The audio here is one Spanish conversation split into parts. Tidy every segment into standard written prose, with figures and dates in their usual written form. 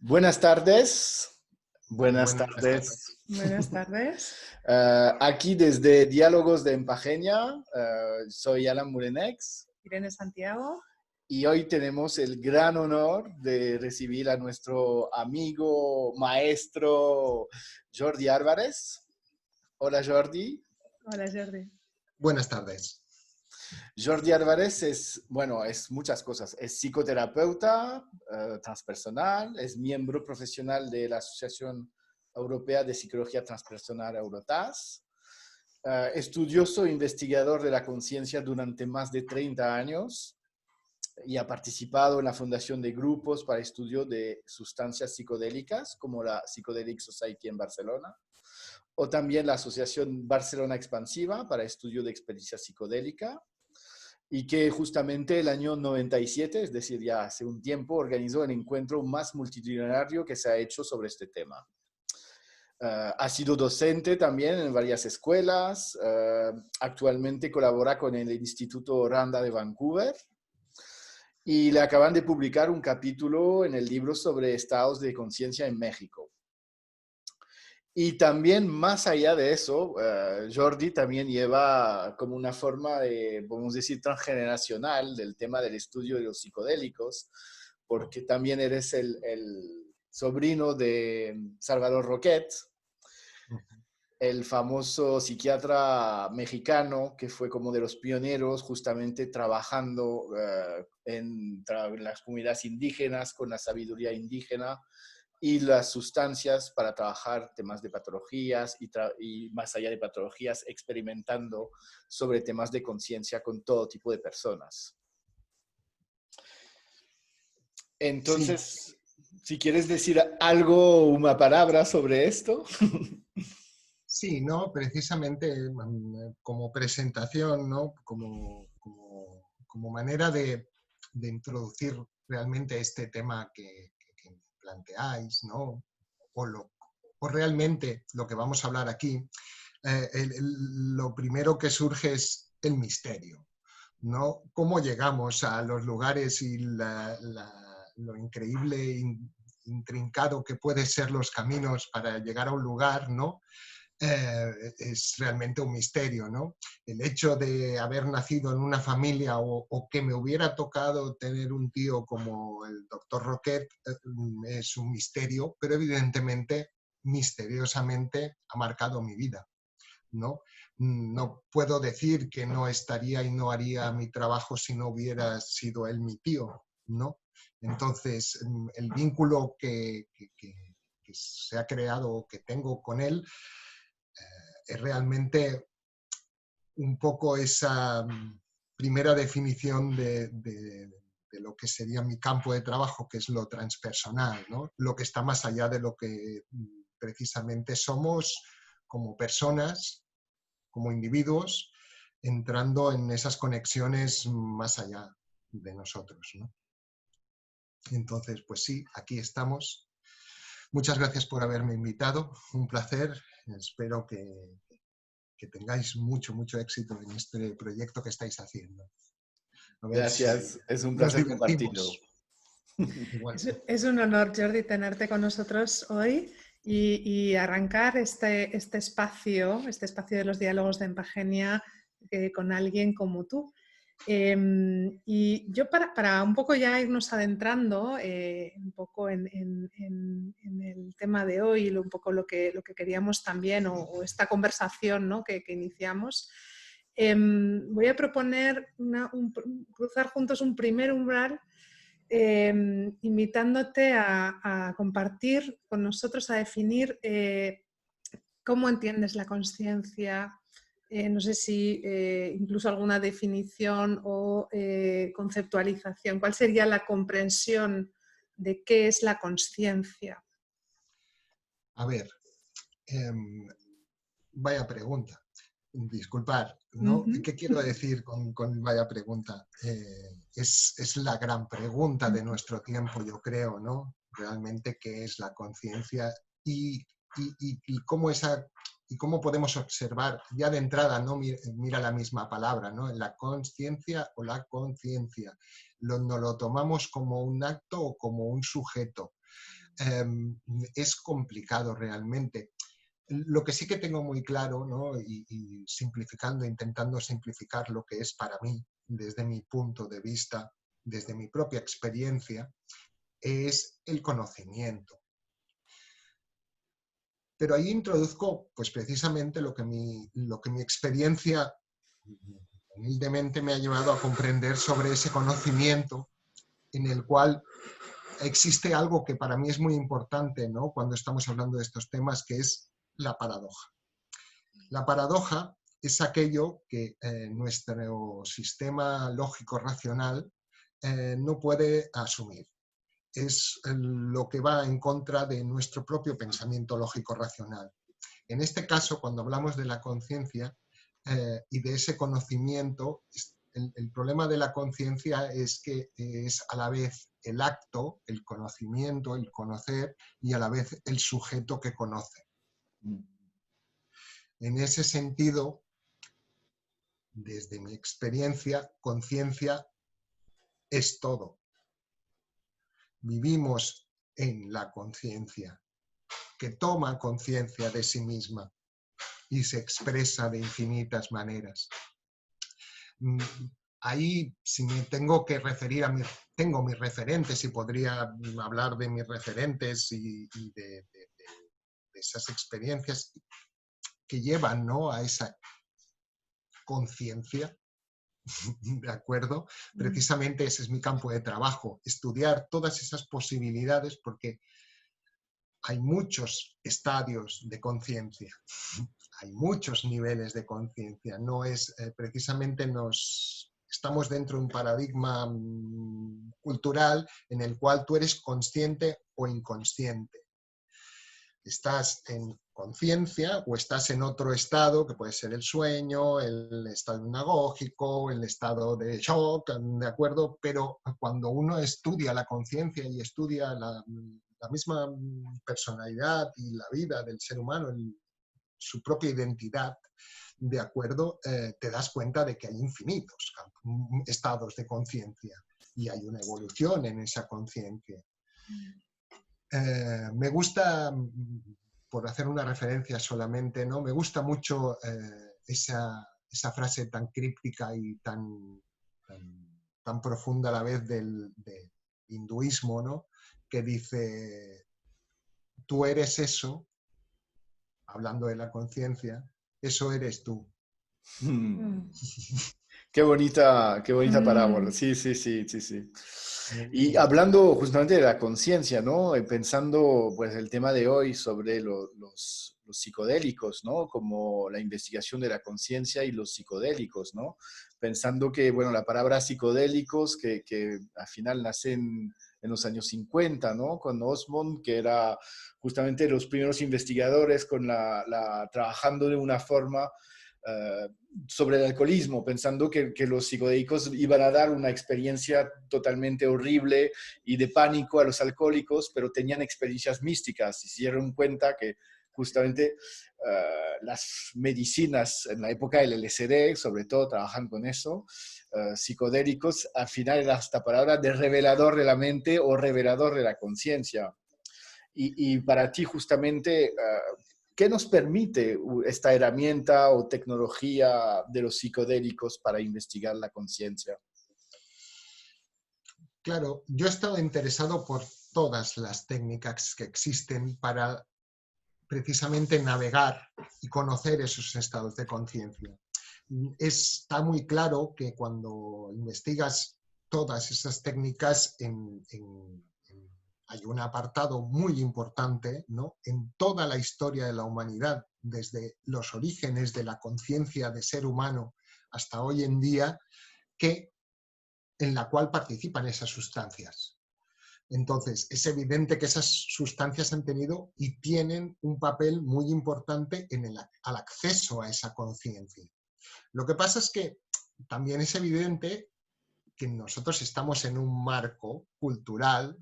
Buenas tardes. Buenas Buenas tardes. tardes. Buenas tardes. Aquí desde Diálogos de Empageña, soy Alan Murenex Irene Santiago. y hoy tenemos el gran honor de recibir a nuestro amigo, maestro Jordi Álvarez. Hola Jordi. Hola, Jordi. Buenas tardes. Jordi Álvarez es muchas cosas. Es psicoterapeuta transpersonal, es miembro profesional de la Asociación Europea de Psicología Transpersonal, Eurotas, estudioso e investigador de la conciencia durante más de 30 años y ha participado en la fundación de grupos para estudio de sustancias psicodélicas, como la Psychedelic Society en Barcelona, o también la Asociación Barcelona Expansiva para estudio de experiencia psicodélica, y que justamente el año 97, es decir, ya hace un tiempo, organizó el encuentro más multitudinario que se ha hecho sobre este tema. Ha sido docente también en varias escuelas, actualmente colabora con el Instituto Randa de Vancouver y le acaban de publicar un capítulo en el libro sobre estados de conciencia en México. Y también, más allá de eso, Jordi también lleva como una forma de, podemos decir, transgeneracional del tema del estudio de los psicodélicos, porque también eres el sobrino de Salvador Roquet, el famoso psiquiatra mexicano que fue como de los pioneros justamente trabajando en las comunidades indígenas con la sabiduría indígena y las sustancias para trabajar temas de patologías y más allá de patologías, experimentando sobre temas de conciencia con todo tipo de personas. Entonces, sí, si quieres decir algo, una palabra sobre esto. Sí, ¿no? Precisamente como presentación, ¿no? Como manera de introducir realmente este tema que planteáis, ¿no? O realmente lo que vamos a hablar aquí, lo primero que surge es el misterio, ¿no? ¿Cómo llegamos a los lugares y lo increíble, intrincado que pueden ser los caminos para llegar a un lugar, ¿no? Es realmente un misterio, ¿no? El hecho de haber nacido en una familia o que me hubiera tocado tener un tío como el doctor Roquet es un misterio, pero evidentemente, misteriosamente, ha marcado mi vida, ¿no? No puedo decir que no estaría y no haría mi trabajo si no hubiera sido él mi tío, ¿no? Entonces, el vínculo que se ha creado, que tengo con él, es realmente un poco esa primera definición de lo que sería mi campo de trabajo, que es lo transpersonal, ¿no? Lo que está más allá de lo que precisamente somos como personas, como individuos, entrando en esas conexiones más allá de nosotros, ¿no? Entonces, pues sí, aquí estamos. Muchas gracias por haberme invitado, un placer. Espero que tengáis mucho éxito en este proyecto que estáis haciendo. A ver Gracias, si es un nos placer compartirlo. divertimos. Es un honor, Jordi, tenerte con nosotros hoy y arrancar este espacio de los diálogos de Empageña con alguien como tú. Y yo para un poco ya irnos adentrando un poco en el tema de hoy, un poco lo que queríamos también, o esta conversación, ¿no? que iniciamos, voy a proponer cruzar juntos un primer umbral, invitándote a compartir con nosotros, a definir cómo entiendes la consciencia. No sé si incluso alguna definición o conceptualización. ¿Cuál sería la comprensión de qué es la consciencia? A ver, vaya pregunta. Disculpar, ¿no? ¿Qué quiero decir con vaya pregunta? Es la gran pregunta de nuestro tiempo, yo creo, ¿no? Realmente, ¿qué es la conciencia y cómo podemos observar ya de entrada, ¿no? Mira la misma palabra, ¿no? La consciencia o la conciencia. ¿No lo tomamos como un acto o como un sujeto? es complicado realmente. Lo que sí que tengo muy claro, ¿no? y simplificando, intentando simplificar lo que es para mí, desde mi punto de vista, desde mi propia experiencia, es el conocimiento. Pero ahí introduzco, pues precisamente lo que mi experiencia humildemente me ha llevado a comprender sobre ese conocimiento, en el cual existe algo que para mí es muy importante, ¿no? Cuando estamos hablando de estos temas, que es la paradoja. La paradoja es aquello que nuestro sistema lógico-racional no puede asumir. Es lo que va en contra de nuestro propio pensamiento lógico-racional. En este caso, cuando hablamos de la conciencia y de ese conocimiento, el problema de la conciencia es que es a la vez el acto, el conocimiento, el conocer, y a la vez el sujeto que conoce. En ese sentido, desde mi experiencia, conciencia es todo. Vivimos en la conciencia, que toma conciencia de sí misma y se expresa de infinitas maneras. Ahí, si me tengo que referir a tengo mis referentes y podría hablar de mis referentes y de esas experiencias que llevan, ¿no?, a esa conciencia, ¿de acuerdo? Precisamente ese es mi campo de trabajo, estudiar todas esas posibilidades, porque hay muchos estadios de conciencia, hay muchos niveles de conciencia. No es, precisamente estamos dentro de un paradigma cultural en el cual tú eres consciente o inconsciente. Estás en conciencia o estás en otro estado, que puede ser el sueño, el estado hipnagógico, el estado de shock, ¿de acuerdo? Pero cuando uno estudia la conciencia y estudia la misma personalidad y la vida del ser humano, su propia identidad, ¿de acuerdo? Te das cuenta de que hay infinitos estados de conciencia y hay una evolución en esa conciencia. Me gusta, por hacer una referencia solamente, ¿no?, me gusta mucho esa frase tan críptica y tan profunda a la vez del hinduismo, ¿no?, que dice: tú eres eso, hablando de la conciencia, eso eres tú. Qué bonita parábola. Sí, sí, sí, sí, sí. Y hablando justamente de la conciencia, ¿no? Pensando, pues, el tema de hoy sobre los psicodélicos, ¿no? Como la investigación de la conciencia y los psicodélicos, ¿no? Pensando que, bueno, la palabra psicodélicos, que al final nace en los años 50, ¿no? Con Osmond, que era justamente los primeros investigadores trabajando de una forma sobre el alcoholismo, pensando que los psicodélicos iban a dar una experiencia totalmente horrible y de pánico a los alcohólicos, pero tenían experiencias místicas y se dieron cuenta que justamente las medicinas en la época del LSD, sobre todo, trabajan con eso, psicodélicos, al final era esta palabra de revelador de la mente o revelador de la conciencia. Y para ti, justamente, ¿qué nos permite esta herramienta o tecnología de los psicodélicos para investigar la conciencia? Claro, yo he estado interesado por todas las técnicas que existen para precisamente navegar y conocer esos estados de conciencia. Está muy claro que cuando investigas todas esas técnicas hay un apartado muy importante, ¿no?, en toda la historia de la humanidad, desde los orígenes de la conciencia de ser humano hasta hoy en día, en la cual participan esas sustancias. Entonces, es evidente que esas sustancias han tenido y tienen un papel muy importante al acceso a esa conciencia. Lo que pasa es que también es evidente que nosotros estamos en un marco cultural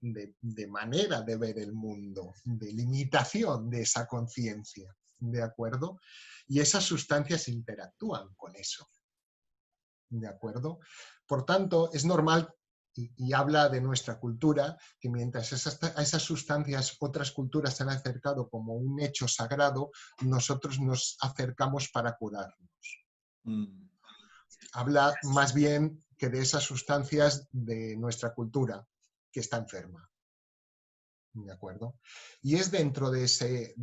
de manera de ver el mundo, de limitación de esa conciencia, ¿de acuerdo? Y esas sustancias interactúan con eso, ¿de acuerdo? Por tanto, es normal y habla de nuestra cultura, que mientras a esas sustancias otras culturas se han acercado como un hecho sagrado, nosotros nos acercamos para curarnos. Habla más bien que de esas sustancias de nuestra cultura que está enferma. ¿De acuerdo? Y es dentro de ese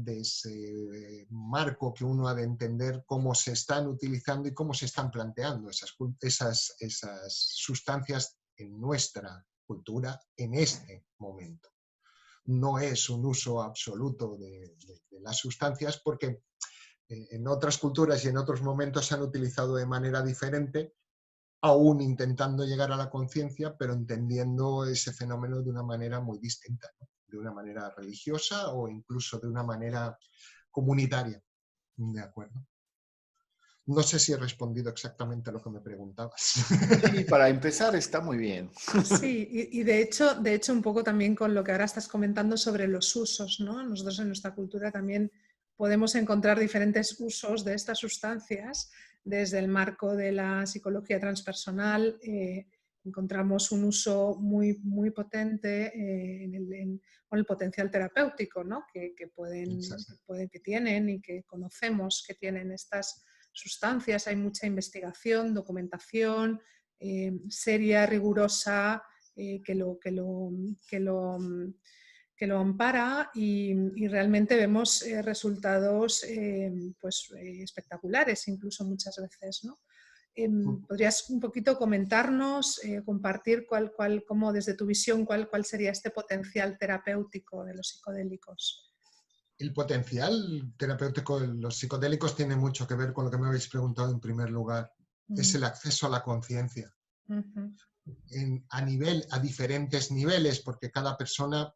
marco que uno ha de entender cómo se están utilizando y cómo se están planteando esas sustancias en nuestra cultura en este momento. No es un uso absoluto de las sustancias porque en otras culturas y en otros momentos se han utilizado de manera diferente, aún intentando llegar a la conciencia, pero entendiendo ese fenómeno de una manera muy distinta, ¿no? De una manera religiosa o incluso de una manera comunitaria. ¿De acuerdo? No sé si he respondido exactamente a lo que me preguntabas. Sí, para empezar está muy bien. Sí, y de hecho un poco también con lo que ahora estás comentando sobre los usos, ¿no? Nosotros en nuestra cultura también podemos encontrar diferentes usos de estas sustancias desde el marco de la psicología transpersonal. Encontramos un uso muy, muy potente con el potencial terapéutico, ¿no? que tienen y que conocemos que tienen estas sustancias. Hay mucha investigación, documentación seria, rigurosa, que lo ampara y realmente vemos resultados pues, espectaculares incluso muchas veces, ¿no? ¿Podrías un poquito comentarnos, compartir cómo desde tu visión, cuál sería este potencial terapéutico de los psicodélicos? El potencial terapéutico de los psicodélicos tiene mucho que ver con lo que me habéis preguntado en primer lugar. Es el acceso a la conciencia. A diferentes niveles, porque cada persona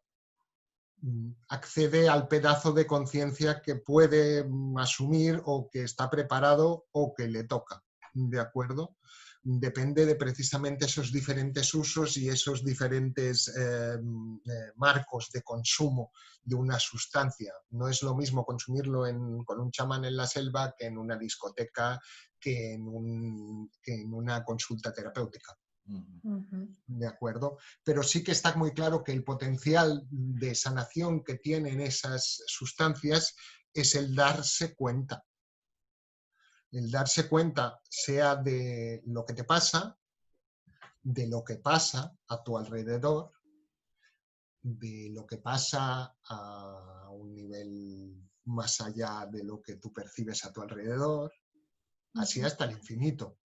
accede al pedazo de conciencia que puede asumir o que está preparado o que le toca, ¿de acuerdo? Depende de precisamente esos diferentes usos y esos diferentes marcos de consumo de una sustancia. No es lo mismo consumirlo con un chamán en la selva que en una discoteca, que en una consulta terapéutica. ¿De acuerdo? Pero sí que está muy claro que el potencial de sanación que tienen esas sustancias es el darse cuenta. El darse cuenta sea de lo que te pasa, de lo que pasa a tu alrededor, de lo que pasa a un nivel más allá de lo que tú percibes a tu alrededor, así hasta el infinito.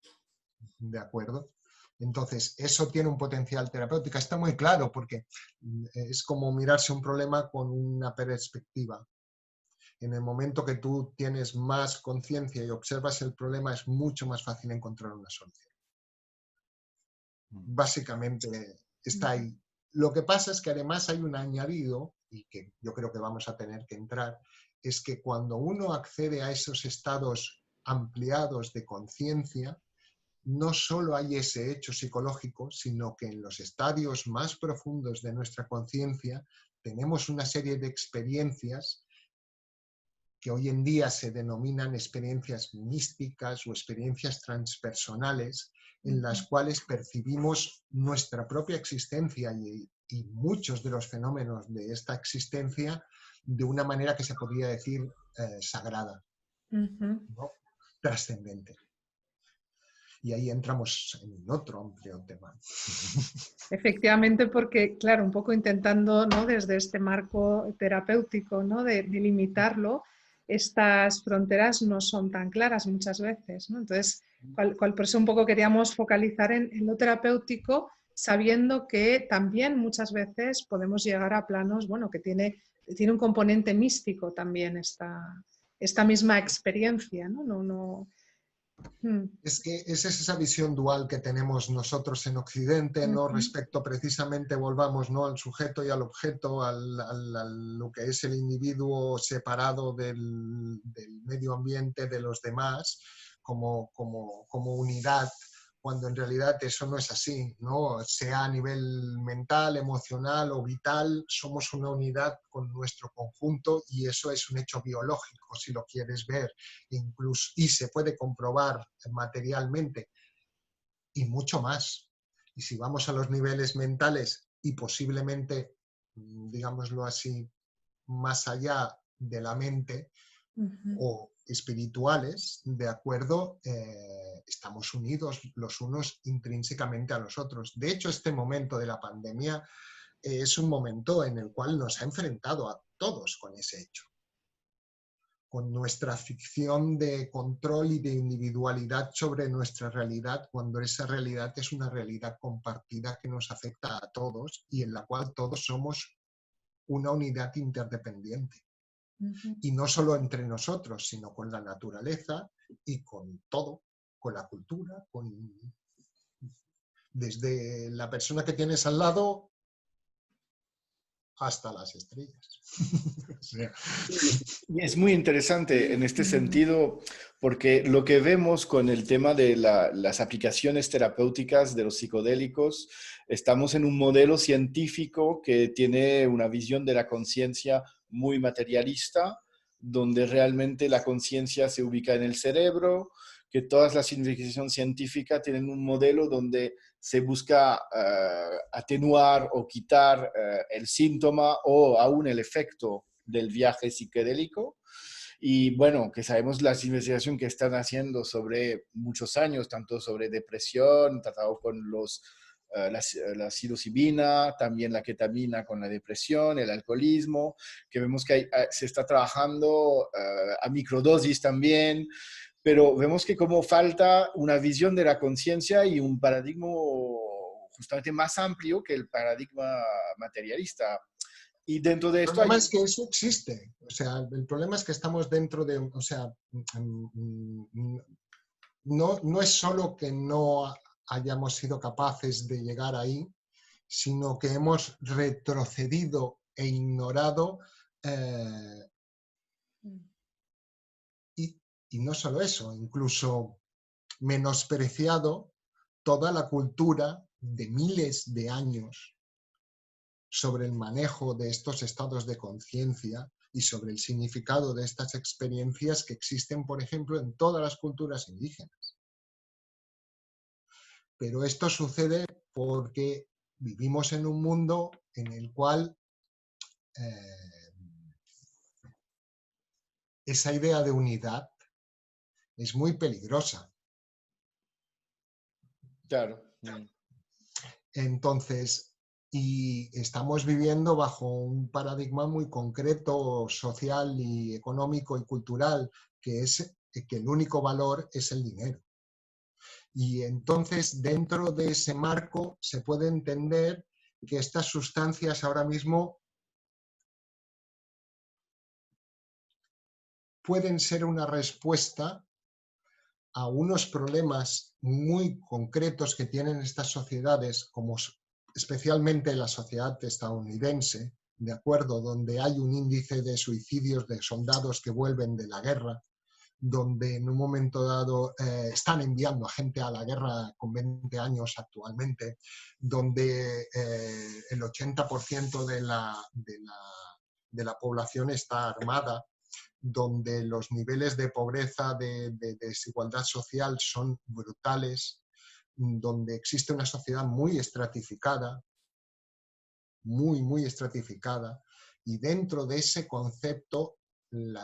¿De acuerdo? Entonces, eso tiene un potencial terapéutico. Está muy claro porque es como mirarse un problema con una perspectiva. En el momento que tú tienes más conciencia y observas el problema, es mucho más fácil encontrar una solución. Básicamente está ahí. Lo que pasa es que además hay un añadido, y que yo creo que vamos a tener que entrar, es que cuando uno accede a esos estados ampliados de conciencia, no solo hay ese hecho psicológico, sino que en los estadios más profundos de nuestra conciencia tenemos una serie de experiencias que hoy en día se denominan experiencias místicas o experiencias transpersonales, en las cuales percibimos nuestra propia existencia y muchos de los fenómenos de esta existencia de una manera que se podría decir sagrada, ¿no? Trascendente. Y ahí entramos en otro amplio tema. Efectivamente, porque, claro, un poco intentando, ¿no? Desde este marco terapéutico, ¿no? de limitarlo, estas fronteras no son tan claras muchas veces, ¿no? Entonces, por eso un poco queríamos focalizar en lo terapéutico, sabiendo que también muchas veces podemos llegar a planos, bueno, que tiene un componente místico también esta misma experiencia, ¿no? Es que es esa visión dual que tenemos nosotros en Occidente, ¿no? Respecto precisamente, volvamos, ¿no? Al sujeto y al objeto, a lo que es el individuo separado del medio ambiente, de los demás, como unidad, cuando en realidad eso no es así, ¿no? Sea a nivel mental, emocional o vital, somos una unidad con nuestro conjunto y eso es un hecho biológico, si lo quieres ver, incluso, y se puede comprobar materialmente, y mucho más. Y si vamos a los niveles mentales y posiblemente, digámoslo así, más allá de la mente o espirituales, ¿de acuerdo? Estamos unidos los unos intrínsecamente a los otros. De hecho, este momento de la pandemia es un momento en el cual nos ha enfrentado a todos con ese hecho, con nuestra ficción de control y de individualidad sobre nuestra realidad, cuando esa realidad es una realidad compartida que nos afecta a todos y en la cual todos somos una unidad interdependiente. Y no solo entre nosotros, sino con la naturaleza y con todo, con la cultura, desde la persona que tienes al lado hasta las estrellas. O sea. Es muy interesante en este sentido, porque lo que vemos con el tema de las aplicaciones terapéuticas de los psicodélicos, estamos en un modelo científico que tiene una visión de la conciencia muy materialista, donde realmente la conciencia se ubica en el cerebro, que todas las investigaciones científicas tienen un modelo donde se busca atenuar o quitar el síntoma o aún el efecto del viaje psicodélico. Y bueno, que sabemos las investigaciones que están haciendo sobre muchos años, tanto sobre depresión, tratado con la psilocibina, también la ketamina con la depresión, el alcoholismo, que vemos que se está trabajando a microdosis también, pero vemos que como falta una visión de la conciencia y un paradigma justamente más amplio que el paradigma materialista. Y dentro de El esto problema hay... es que eso existe. O sea, el problema es que estamos dentro de... O sea, no es solo que no hayamos sido capaces de llegar ahí, sino que hemos retrocedido e ignorado y no solo eso, incluso menospreciado toda la cultura de miles de años sobre el manejo de estos estados de conciencia y sobre el significado de estas experiencias que existen, por ejemplo, en todas las culturas indígenas. Pero esto sucede porque vivimos en un mundo en el cual esa idea de unidad es muy peligrosa. Claro. Entonces, y estamos viviendo bajo un paradigma muy concreto, social y económico y cultural, que es que el único valor es el dinero. Y entonces, dentro de ese marco, se puede entender que estas sustancias ahora mismo pueden ser una respuesta a unos problemas muy concretos que tienen estas sociedades, como especialmente la sociedad estadounidense, de acuerdo, donde hay un índice de suicidios de soldados que vuelven de la guerra, donde en un momento dado están enviando a gente a la guerra con 20 años actualmente, donde el 80% de la población está armada, donde los niveles de pobreza, de desigualdad social son brutales, donde existe una sociedad muy estratificada, muy estratificada, y dentro de ese concepto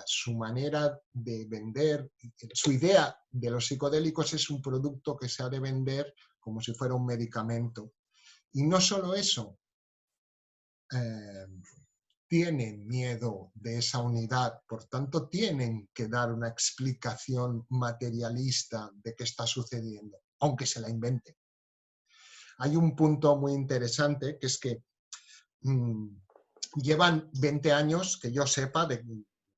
su manera de vender, su idea de los psicodélicos es un producto que se ha de vender como si fuera un medicamento. Y no solo eso, tienen miedo de esa unidad, por tanto tienen que dar una explicación materialista de qué está sucediendo, aunque se la inventen. Hay un punto muy interesante que es que llevan 20 años, que yo sepa, de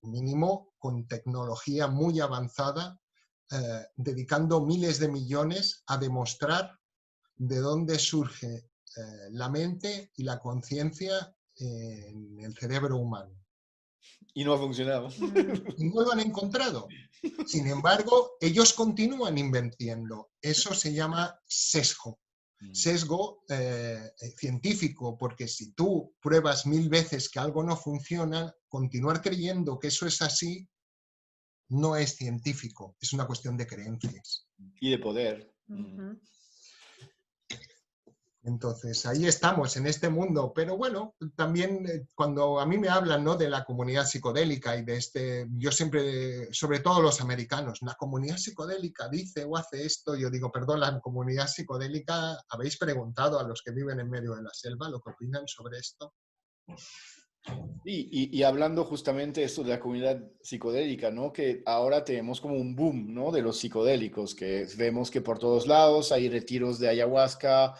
mínimo, con tecnología muy avanzada, dedicando miles de millones a demostrar de dónde surge la mente y la conciencia en el cerebro humano. Y no ha funcionado. Y no lo han encontrado. Sin embargo, ellos continúan inventando. Eso se llama sesgo. Sesgo científico, porque si tú pruebas 1000 veces que algo no funciona, continuar creyendo que eso es así no es científico, es una cuestión de creencias. Y de poder. Entonces, ahí estamos en este mundo, pero bueno, también cuando a mí me hablan, ¿no?, de la comunidad psicodélica y de yo siempre, sobre todo los americanos, la comunidad psicodélica dice o hace esto, yo digo, perdón, la comunidad psicodélica, ¿habéis preguntado a los que viven en medio de la selva lo que opinan sobre esto? Y hablando justamente esto de la comunidad psicodélica, ¿no? Que ahora tenemos como un boom, ¿no? De los psicodélicos, que vemos que por todos lados hay retiros de ayahuasca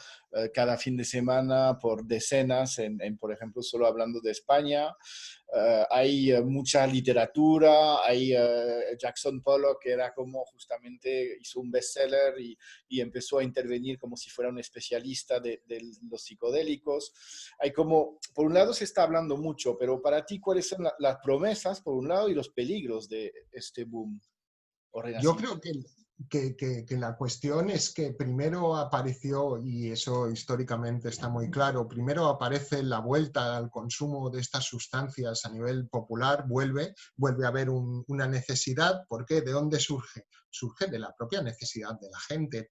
cada fin de semana por decenas, por ejemplo, solo hablando de España. Hay mucha literatura, hay Jackson Pollock, que era como justamente hizo un bestseller y empezó a intervenir como si fuera un especialista de los psicodélicos. Hay como, por un lado se está hablando mucho, pero para ti, ¿cuáles son las promesas, por un lado, y los peligros de este boom o Yo renacimiento? creo que la cuestión es que primero apareció, y eso históricamente está muy claro, primero aparece la vuelta al consumo de estas sustancias a nivel popular, vuelve a haber una necesidad. ¿Por qué? ¿De dónde surge? Surge de la propia necesidad de la gente.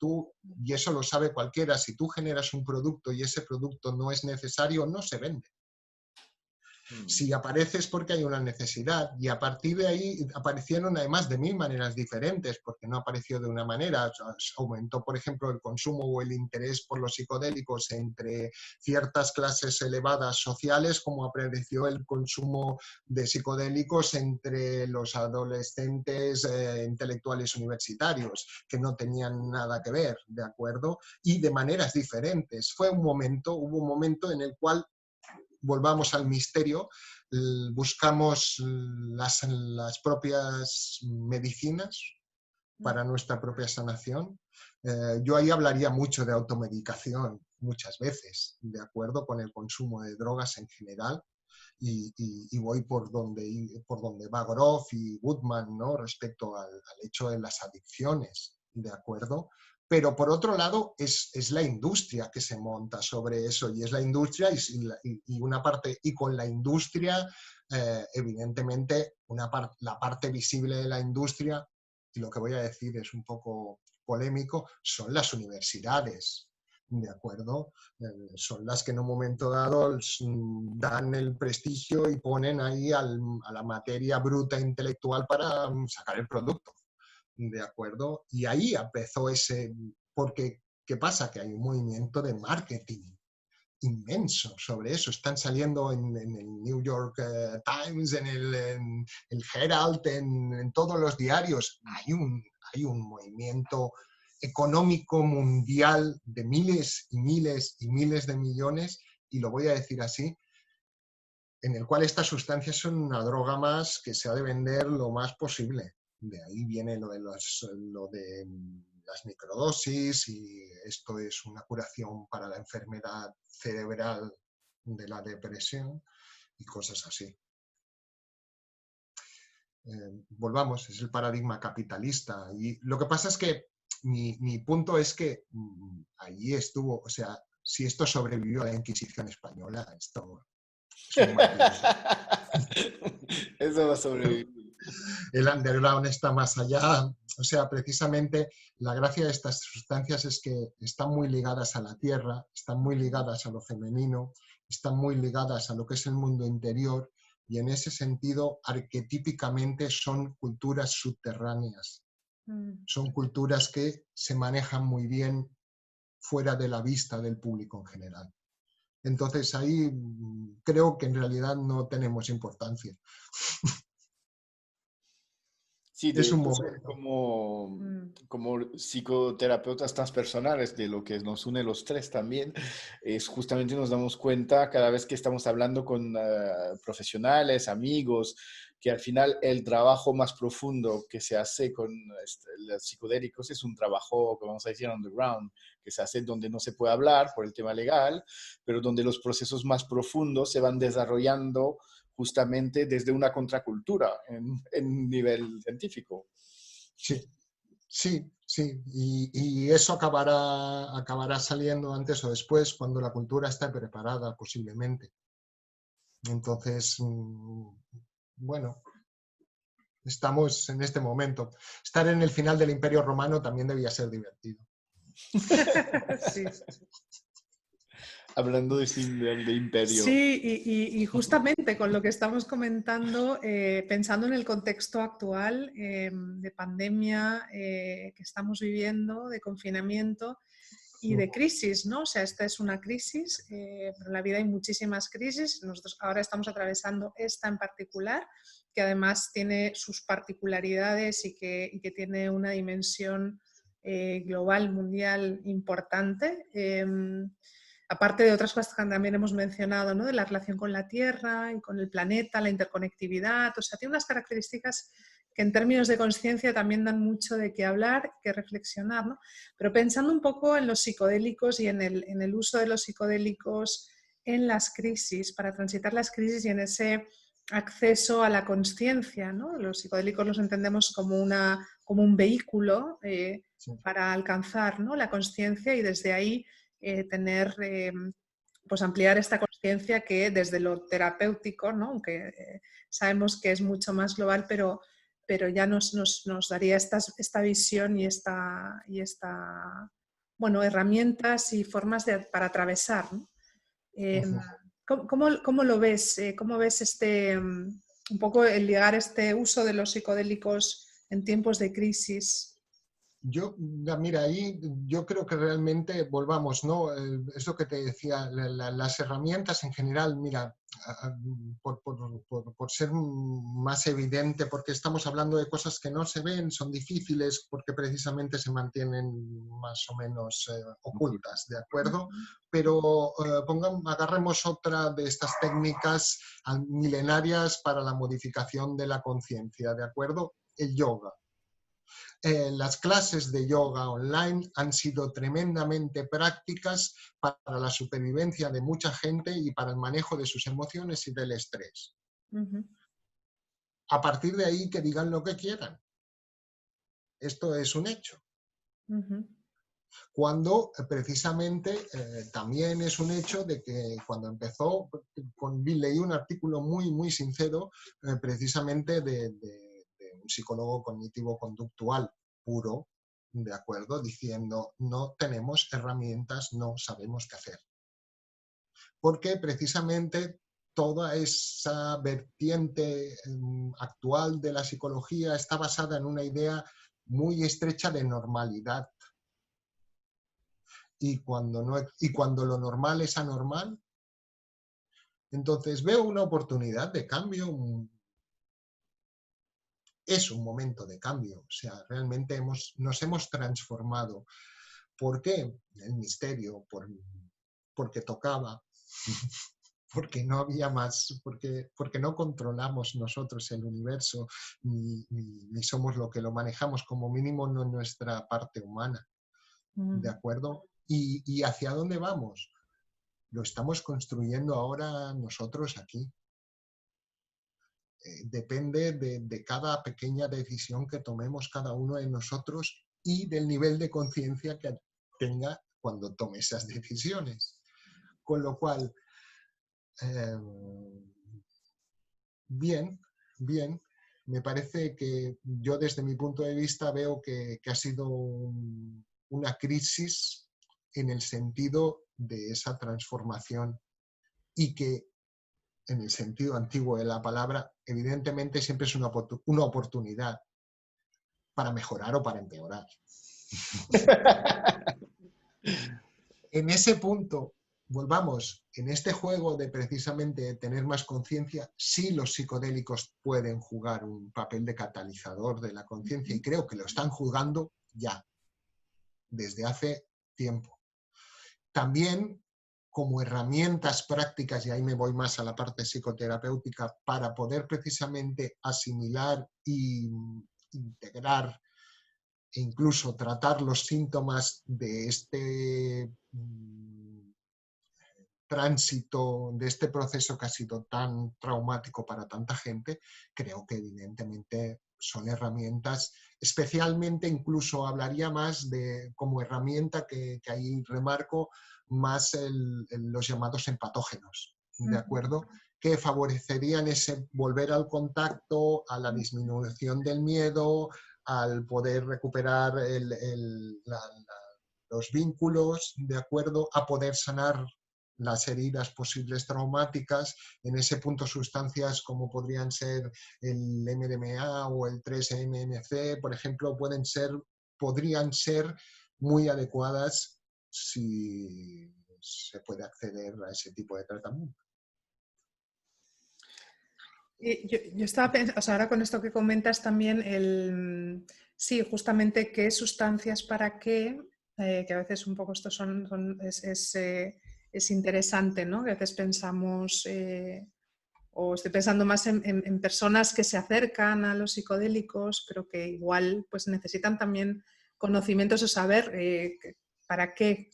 Y eso lo sabe cualquiera, si tú generas un producto y ese producto no es necesario, no se vende. Si aparece es porque hay una necesidad, y a partir de ahí aparecieron además de 1000 maneras diferentes, porque no apareció de una manera. Aumentó, por ejemplo, el consumo o el interés por los psicodélicos entre ciertas clases elevadas sociales, como apareció el consumo de psicodélicos entre los adolescentes intelectuales universitarios, que no tenían nada que ver, ¿de acuerdo? Y de maneras diferentes. Hubo un momento en el cual, volvamos al misterio, buscamos las propias medicinas para nuestra propia sanación. Yo ahí hablaría mucho de automedicación muchas veces, de acuerdo con el consumo de drogas en general, y voy por donde va Grof y Goodman, ¿no?, respecto al hecho de las adicciones, ¿de acuerdo? Pero por otro lado es la industria que se monta sobre eso, y es la industria y una parte, y con la industria, evidentemente, la parte visible de la industria, y lo que voy a decir es un poco polémico, son las universidades, ¿de acuerdo? Son las que en un momento dado dan el prestigio y ponen ahí a la materia bruta intelectual para sacar el producto, ¿de acuerdo? Y ahí empezó porque ¿qué pasa? Que hay un movimiento de marketing inmenso sobre eso. Están saliendo en el New York Times, en el Herald, en todos los diarios. Hay un movimiento económico mundial de miles y miles y miles de millones, y lo voy a decir así, en el cual estas sustancias son una droga más que se ha de vender lo más posible. De ahí viene lo de las microdosis, y esto es una curación para la enfermedad cerebral de la depresión y cosas así. Volvamos, es el paradigma capitalista. Y lo que pasa es que mi punto es que allí estuvo, o sea, si esto sobrevivió a la Inquisición española, esto es un Eso va a sobrevivir. El underground está más allá. O sea, precisamente la gracia de estas sustancias es que están muy ligadas a la tierra, están muy ligadas a lo femenino, están muy ligadas a lo que es el mundo interior, y en ese sentido, arquetípicamente son culturas subterráneas. Son culturas que se manejan muy bien fuera de la vista del público en general. Entonces ahí creo que en realidad no tenemos importancia. Sí, de Es un hecho, momento. como psicoterapeutas transpersonales, de lo que nos une los tres también, es justamente nos damos cuenta cada vez que estamos hablando con profesionales, amigos, que al final el trabajo más profundo que se hace con los psicodélicos es un trabajo, que vamos a decir, underground, que se hace donde no se puede hablar por el tema legal, pero donde los procesos más profundos se van desarrollando justamente desde una contracultura en nivel científico. Sí, sí, sí. Y eso acabará saliendo antes o después, cuando la cultura esté preparada, posiblemente. Entonces, bueno, estamos en este momento. Estar en el final del Imperio Romano también debía ser divertido. Sí. Hablando de imperio. Sí, y justamente con lo que estamos comentando, pensando en el contexto actual de pandemia que estamos viviendo, de confinamiento y de crisis, ¿no? O sea, esta es una crisis, pero en la vida hay muchísimas crisis. Nosotros ahora estamos atravesando esta en particular, que además tiene sus particularidades y que tiene una dimensión global, mundial importante. Aparte de otras cosas que también hemos mencionado, ¿no? De la relación con la Tierra y con el planeta, la interconectividad, o sea, tiene unas características que en términos de conciencia también dan mucho de qué hablar, que reflexionar, ¿no? Pero pensando un poco en los psicodélicos y en el uso de los psicodélicos en las crisis, para transitar las crisis y en ese acceso a la conciencia, ¿no? Los psicodélicos los entendemos como un vehículo Sí. para alcanzar, ¿no? La conciencia y desde ahí tener, pues ampliar esta conciencia que desde lo terapéutico, ¿no? Aunque sabemos que es mucho más global, pero ya nos daría esta visión y esta bueno, herramientas y formas para atravesar, ¿no? ¿Cómo lo ves? ¿Cómo ves un poco el ligar este uso de los psicodélicos en tiempos de crisis? Mira, ahí yo creo que realmente volvamos, ¿no? Es lo que te decía, las herramientas en general, mira, por ser más evidente, porque estamos hablando de cosas que no se ven, son difíciles, porque precisamente se mantienen más o menos ocultas, ¿de acuerdo? Pero agarremos otra de estas técnicas milenarias para la modificación de la conciencia, ¿de acuerdo? El yoga. Las clases de yoga online han sido tremendamente prácticas para la supervivencia de mucha gente y para el manejo de sus emociones y del estrés. A partir de ahí, que digan lo que quieran. Esto es un hecho. Cuando precisamente también es un hecho de que cuando empezó, leí un artículo muy, muy sincero precisamente de un psicólogo cognitivo-conductual puro, ¿de acuerdo? Diciendo, no tenemos herramientas, no sabemos qué hacer. Porque precisamente toda esa vertiente actual de la psicología está basada en una idea muy estrecha de normalidad. Y cuando lo normal es anormal, entonces veo una oportunidad de cambio. Es un momento de cambio, o sea, realmente nos hemos transformado. ¿Por qué? El misterio, porque tocaba, porque no había más, porque no controlamos nosotros el universo, ni somos lo que lo manejamos, como mínimo no en nuestra parte humana, ¿de acuerdo? ¿Y hacia dónde vamos? Lo estamos construyendo ahora nosotros aquí. Depende de cada pequeña decisión que tomemos cada uno de nosotros y del nivel de conciencia que tenga cuando tome esas decisiones. Con lo cual, bien, me parece que yo desde mi punto de vista veo que ha sido una crisis en el sentido de esa transformación y que en el sentido antiguo de la palabra, evidentemente siempre es una oportunidad para mejorar o para empeorar. En ese punto, volvamos, en este juego de precisamente tener más conciencia, sí los psicodélicos pueden jugar un papel de catalizador de la conciencia y creo que lo están jugando ya, desde hace tiempo. También como herramientas prácticas, y ahí me voy más a la parte psicoterapéutica, para poder precisamente asimilar e integrar e incluso tratar los síntomas de este tránsito, de este proceso que ha sido tan traumático para tanta gente, creo que evidentemente son herramientas, especialmente incluso hablaría más de como herramienta que ahí remarco, más los llamados empatógenos, ¿de acuerdo? Que favorecerían ese volver al contacto, a la disminución del miedo, al poder recuperar los vínculos, ¿de acuerdo? A poder sanar las heridas posibles traumáticas. En ese punto, sustancias como podrían ser el MDMA o el 3-MMC, por ejemplo, podrían ser muy adecuadas si se puede acceder a ese tipo de tratamiento. Yo estaba pensando, o sea, ahora con esto que comentas también, sí, justamente qué sustancias para qué, que a veces un poco esto es interesante, ¿no? Que a veces pensamos, o estoy pensando más en personas que se acercan a los psicodélicos, pero que igual pues necesitan también conocimientos o saber para qué,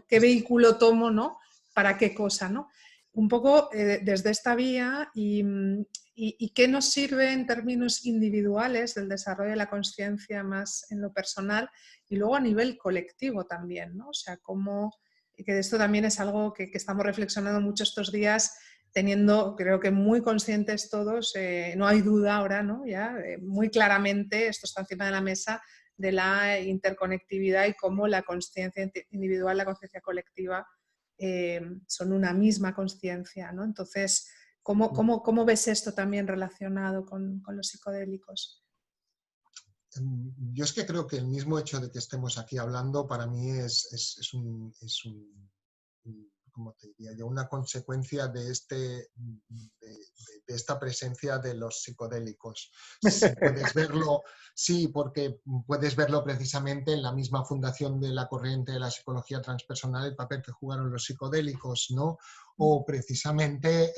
qué vehículo tomo, ¿no? Para qué cosa, ¿no? Un poco desde esta vía y qué nos sirve en términos individuales del desarrollo de la conciencia más en lo personal y luego a nivel colectivo también, ¿no? O sea, cómo, que de esto también es algo que estamos reflexionando mucho estos días, teniendo, creo que muy conscientes todos, no hay duda ahora, ¿no? Ya muy claramente, esto está encima de la mesa, de la interconectividad y cómo la conciencia individual, la conciencia colectiva son una misma conciencia, ¿no? Entonces, ¿cómo ves esto también relacionado con los psicodélicos? Yo es que creo que el mismo hecho de que estemos aquí hablando para mí es ¿cómo te diría yo? Una consecuencia de esta presencia de los psicodélicos. Si puedes verlo, sí, porque puedes verlo precisamente en la misma fundación de la corriente de la psicología transpersonal, el papel que jugaron los psicodélicos, ¿no? O precisamente,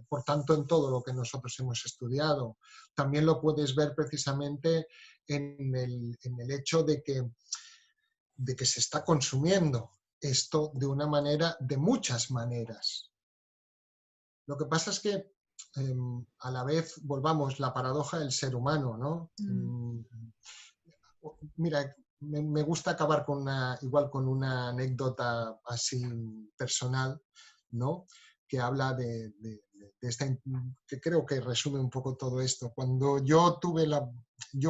por tanto, en todo lo que nosotros hemos estudiado. También lo puedes ver precisamente en el hecho de que se está consumiendo esto de una manera, de muchas maneras. Lo que pasa es que a la vez, volvamos, la paradoja del ser humano, ¿no? Mira, me gusta acabar igual con una anécdota así personal, ¿no? Que habla de esta, que creo que resume un poco todo esto. Cuando yo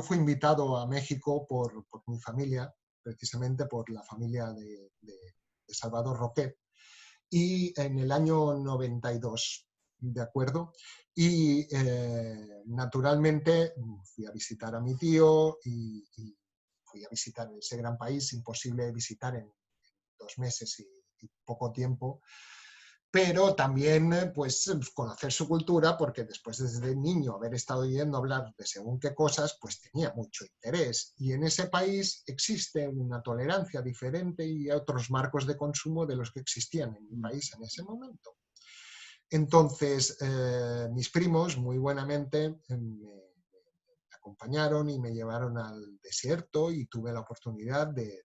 fui invitado a México por mi familia, precisamente por la familia de Salvador Roquet, y en el año 92, ¿de acuerdo? Y naturalmente fui a visitar a mi tío y fui a visitar ese gran país, imposible visitar en 2 meses y poco tiempo, pero también pues conocer su cultura, porque después desde niño haber estado oyendo hablar de según qué cosas, pues tenía mucho interés. Y en ese país existe una tolerancia diferente y otros marcos de consumo de los que existían en mi país en ese momento. Entonces, mis primos muy buenamente me acompañaron y me llevaron al desierto y tuve la oportunidad de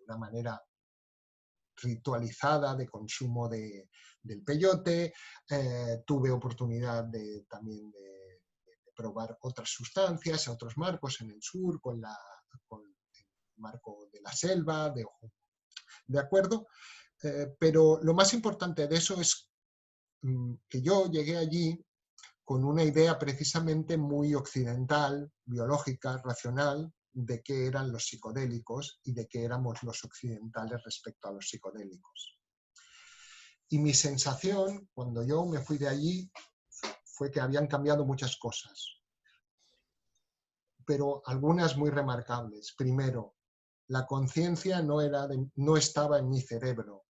una manera ritualizada de consumo del peyote, tuve oportunidad también de probar otras sustancias, otros marcos en el sur, con el marco de la selva, ¿de acuerdo? Pero lo más importante de eso es que yo llegué allí con una idea precisamente muy occidental, biológica, racional, de qué eran los psicodélicos y de qué éramos los occidentales respecto a los psicodélicos. Y mi sensación, cuando yo me fui de allí, fue que habían cambiado muchas cosas, pero algunas muy remarcables. Primero, la conciencia no estaba en mi cerebro.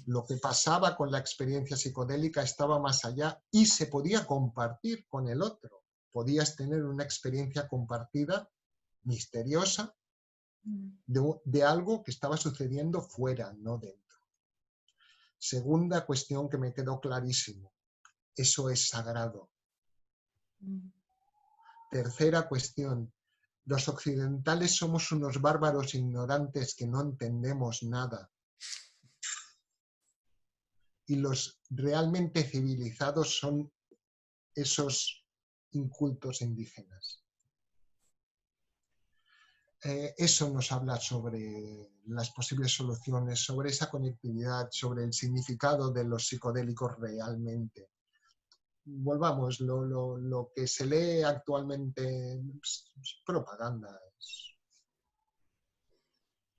Lo que pasaba con la experiencia psicodélica estaba más allá y se podía compartir con el otro. Podías tener una experiencia compartida, misteriosa, de algo que estaba sucediendo fuera, no dentro. Segunda cuestión que me quedó clarísimo. Eso es sagrado. Tercera cuestión. Los occidentales somos unos bárbaros ignorantes que no entendemos nada. Y los realmente civilizados son esos incultos indígenas. Eso nos habla sobre las posibles soluciones, sobre esa conectividad, sobre el significado de los psicodélicos realmente. Volvamos, lo que se lee actualmente es propaganda.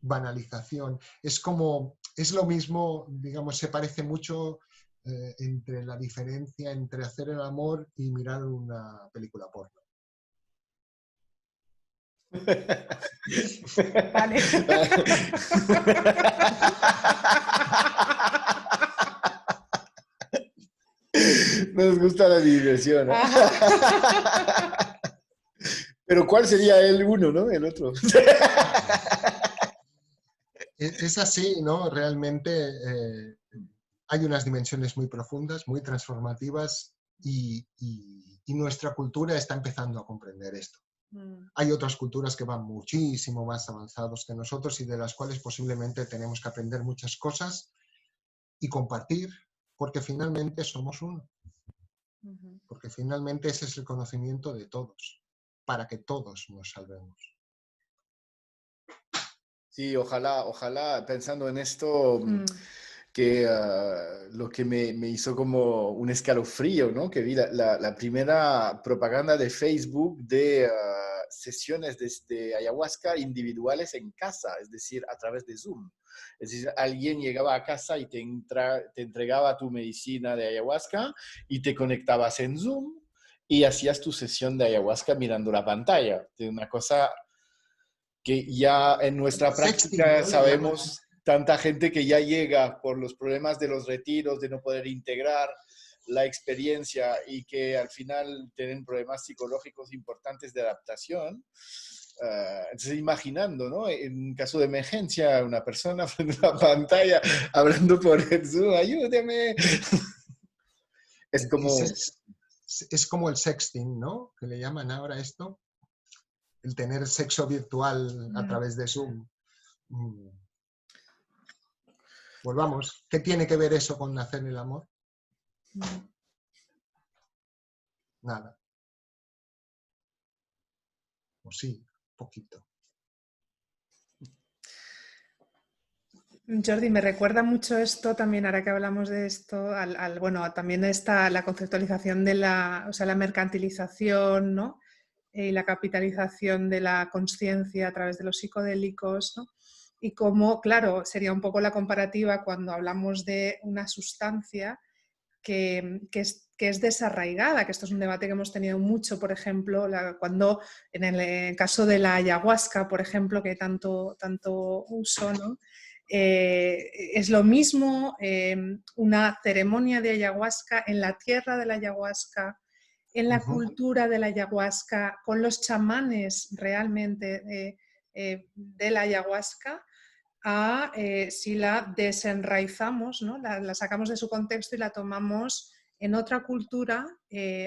banalización. Es lo mismo, digamos, se parece mucho entre la diferencia entre hacer el amor y mirar una película porno. Vale. Nos gusta la diversión, ¿no? Pero ¿cuál sería el uno, no? El otro. Es así, ¿no? Realmente hay unas dimensiones muy profundas, muy transformativas y nuestra cultura está empezando a comprender esto. Hay otras culturas que van muchísimo más avanzados que nosotros y de las cuales posiblemente tenemos que aprender muchas cosas y compartir, porque finalmente somos uno. Porque finalmente ese es el conocimiento de todos, para que todos nos salvemos. Sí, ojalá, pensando en esto, que lo que me hizo como un escalofrío, ¿no? Que vi la primera propaganda de Facebook de sesiones de ayahuasca individuales en casa, es decir, a través de Zoom. Es decir, alguien llegaba a casa y te entregaba tu medicina de ayahuasca y te conectabas en Zoom y hacías tu sesión de ayahuasca mirando la pantalla. De una cosa que ya en nuestra práctica sabemos, tanta gente que ya llega por los problemas de los retiros, de no poder integrar la experiencia y que al final tienen problemas psicológicos importantes de adaptación. Entonces, imaginando, ¿no? En un caso de emergencia, una persona frente a la pantalla hablando por el Zoom, ayúdeme. Es como el sexting, ¿no? Que le llaman ahora esto. El tener sexo virtual a través de Zoom. Volvamos. ¿Qué tiene que ver eso con hacer el amor? Nada. O sí, poquito. Jordi, me recuerda mucho esto también, ahora que hablamos de esto, bueno, también está la conceptualización de la mercantilización, ¿no? Y la capitalización de la consciencia a través de los psicodélicos, ¿no? Y cómo, claro, sería un poco la comparativa cuando hablamos de una sustancia que es desarraigada, que esto es un debate que hemos tenido mucho, por ejemplo, cuando en el caso de la ayahuasca, por ejemplo, que tanto uso, ¿no? Es lo mismo una ceremonia de ayahuasca en la tierra de la ayahuasca, en la cultura de la ayahuasca, con los chamanes realmente de la ayahuasca, a si la desenraizamos, ¿no? La sacamos de su contexto y la tomamos en otra cultura,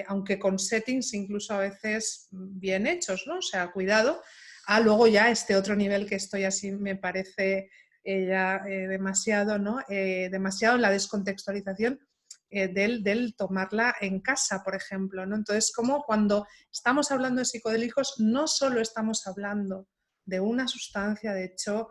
aunque con settings incluso a veces bien hechos, ¿no? O sea, cuidado, a luego ya este otro nivel que estoy así me parece demasiado, ¿no? Demasiado la descontextualización del tomarla en casa, por ejemplo, ¿no? Entonces, como cuando estamos hablando de psicodélicos, no solo estamos hablando de una sustancia, de hecho,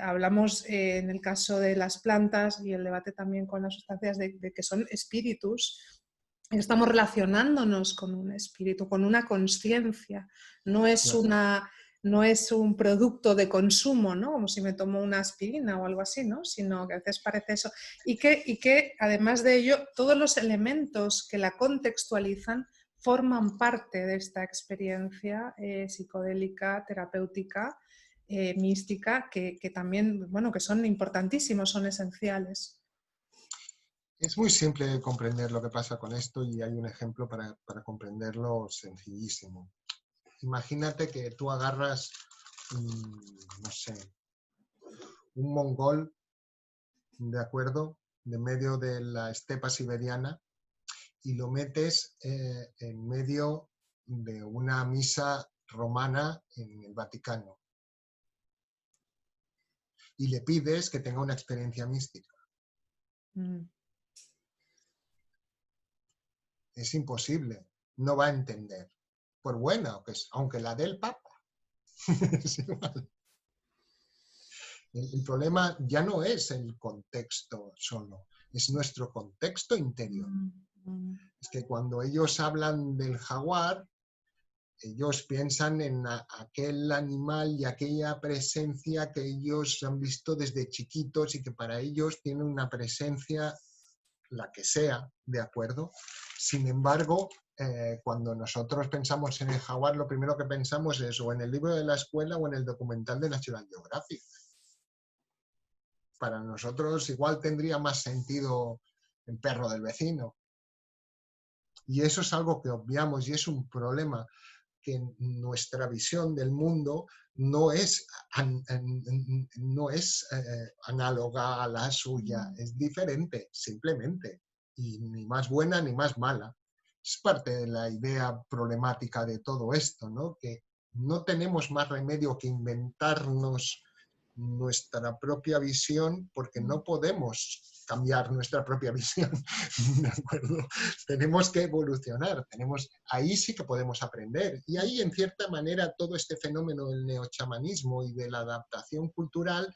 hablamos en el caso de las plantas y el debate también con las sustancias de que son espíritus. Estamos relacionándonos con un espíritu, con una consciencia. No es un producto de consumo, ¿no? Como si me tomo una aspirina o algo así, ¿no? Sino que a veces parece eso. Y que además de ello, todos los elementos que la contextualizan forman parte de esta experiencia psicodélica, terapéutica, mística, que también, bueno, que son importantísimos, son esenciales. Es muy simple comprender lo que pasa con esto y hay un ejemplo para comprenderlo sencillísimo. Imagínate que tú agarras, no sé, un mongol, ¿de acuerdo?, de medio de la estepa siberiana y lo metes en medio de una misa romana en el Vaticano. Y le pides que tenga una experiencia mística. Es imposible, no va a entender, por buena que es, aunque la dé el Papa. Es igual. El problema ya no es el contexto solo, es nuestro contexto interior. Es que cuando ellos hablan del jaguar, ellos piensan en aquel animal y aquella presencia que ellos han visto desde chiquitos y que para ellos tiene una presencia, la que sea, ¿de acuerdo? Sin embargo, cuando nosotros pensamos en el jaguar, lo primero que pensamos es o en el libro de la escuela o en el documental de National Geographic. Para nosotros igual tendría más sentido el perro del vecino. Y eso es algo que obviamos y es un problema, que nuestra visión del mundo no es análoga a la suya, es diferente, simplemente, y ni más buena ni más mala. Es parte de la idea problemática de todo esto, ¿no? Que no tenemos más remedio que inventarnos nuestra propia visión porque no podemos cambiar nuestra propia visión, ¿de acuerdo? Tenemos que evolucionar, ahí sí que podemos aprender. Y ahí, en cierta manera, todo este fenómeno del neochamanismo y de la adaptación cultural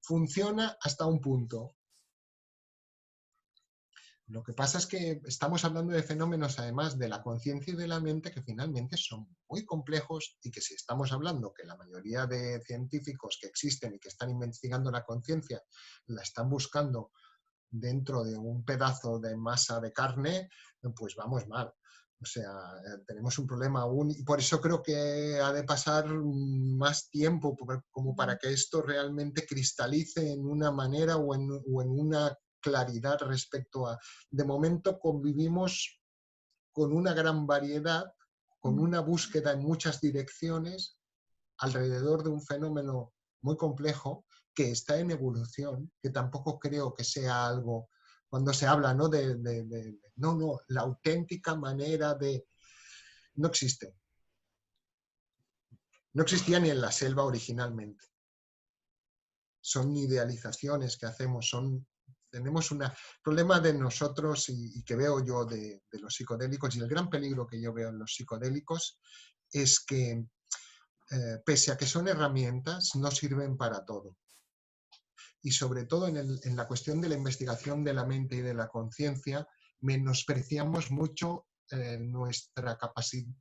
funciona hasta un punto. Lo que pasa es que estamos hablando de fenómenos, además de la conciencia y de la mente, que finalmente son muy complejos y que si estamos hablando que la mayoría de científicos que existen y que están investigando la conciencia la están buscando dentro de un pedazo de masa de carne, pues vamos mal. O sea, tenemos un problema aún y por eso creo que ha de pasar más tiempo como para que esto realmente cristalice en una manera o en una claridad respecto a... De momento convivimos con una gran variedad, con una búsqueda en muchas direcciones alrededor de un fenómeno muy complejo que está en evolución, que tampoco creo que sea algo, cuando se habla, ¿no? No, la auténtica manera de... No existe. No existía ni en la selva originalmente. Son idealizaciones que hacemos, tenemos un problema de nosotros y que veo yo de los psicodélicos, y el gran peligro que yo veo en los psicodélicos es que pese a que son herramientas, no sirven para todo. Y sobre todo en la cuestión de la investigación de la mente y de la conciencia, menospreciamos mucho nuestra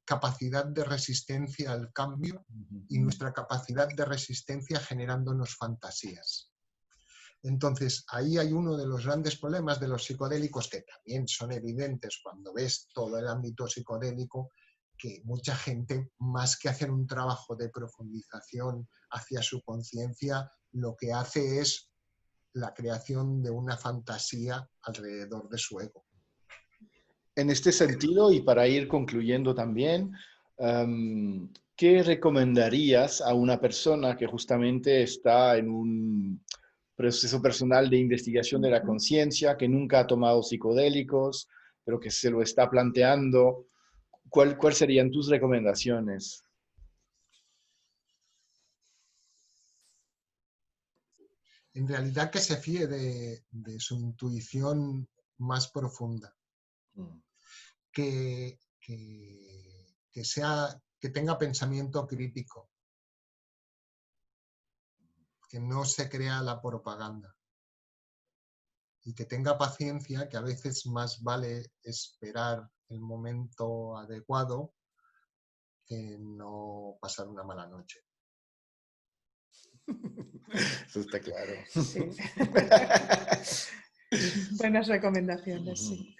capacidad de resistencia al cambio y nuestra capacidad de resistencia generándonos fantasías. Entonces, ahí hay uno de los grandes problemas de los psicodélicos que también son evidentes cuando ves todo el ámbito psicodélico, que mucha gente, más que hacer un trabajo de profundización hacia su conciencia, lo que hace es la creación de una fantasía alrededor de su ego. En este sentido, y para ir concluyendo también, ¿qué recomendarías a una persona que justamente está en un proceso personal de investigación de la conciencia, que nunca ha tomado psicodélicos, pero que se lo está planteando? ¿Cuáles serían tus recomendaciones? En realidad que se fíe de su intuición más profunda. Que tenga pensamiento crítico. Que no se crea la propaganda. Y que tenga paciencia, que a veces más vale esperar el momento adecuado que no pasar una mala noche. Eso está claro. Sí. Buenas recomendaciones, sí.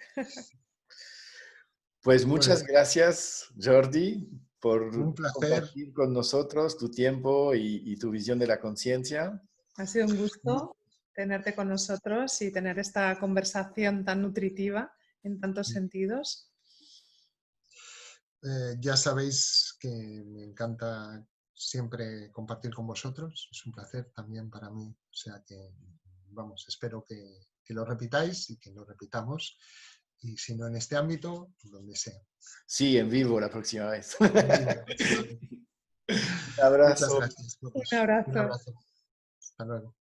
Pues muchas gracias, Jordi, por un placer compartir con nosotros tu tiempo y tu visión de la conciencia. Ha sido un gusto tenerte con nosotros y tener esta conversación tan nutritiva en tantos sentidos. Ya sabéis que me encanta siempre compartir con vosotros. Es un placer también para mí. O sea que, vamos, espero que lo repitáis y que lo repitamos. Y si no en este ámbito, donde sea. Sí, en vivo la próxima vez. Un abrazo. Un abrazo. Un abrazo. Hasta luego.